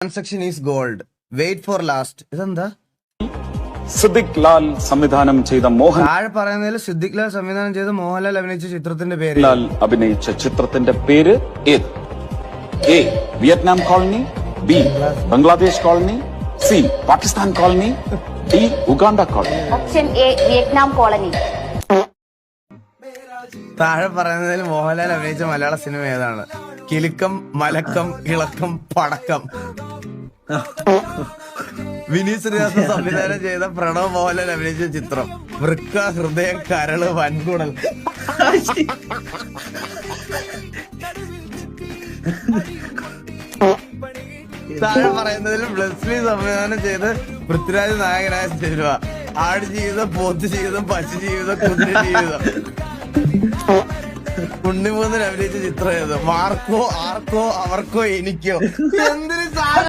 Transaction is gold wait for last. ഇതെന്താ? സിദ്ദിഖ് ലാൽ സംവിധാനം ചെയ്ത താഴെ പറയുന്നതിൽ സിദ്ദിഖ് ലാൽ സംവിധാനം ചെയ്ത മോഹൻലാൽ അഭിനയിച്ച ചിത്രത്തിന്റെ പേര് ലാൽ അഭിനയിച്ച ചിത്രത്തിന്റെ പേര് ഏത്? A Vietnam colony, B Bangladesh colony, C Pakistan colony, D Uganda colony. Option A Vietnam colony. താഴെ പറയുന്നതിൽ മോഹൻലാൽ അഭിനയിച്ച മലയാള സിനിമ ഏതാണ്? കിലുക്കം, മലക്കം, ഇളക്കം, പടക്കം. വിനീത് ശ്രീനിവാസൻ സംവിധാനം ചെയ്ത പ്രണവ് മോഹൻലാൽ അഭിനയിച്ച ചിത്രം വൃക്ക, ഹൃദയം, കരള്, വൻകുടൽ. താഴെ പറയുന്നതിൽ ബ്ലെസ്ലി സംവിധാനം ചെയ്ത് പൃഥ്വിരാജ് നായകനായ സിനിമ ആട് ജീവിതം, പോത്ത് ജീവിതം, പശു ജീവിതം, കുതിര ജീവിതം. ഉണ്ണിമൂന്നിൽ അഭിനയിച്ച ചിത്രം ഏത്? മാർക്കോ, ആർക്കോ, അവർക്കോ, എനിക്കോ. എന്തിനു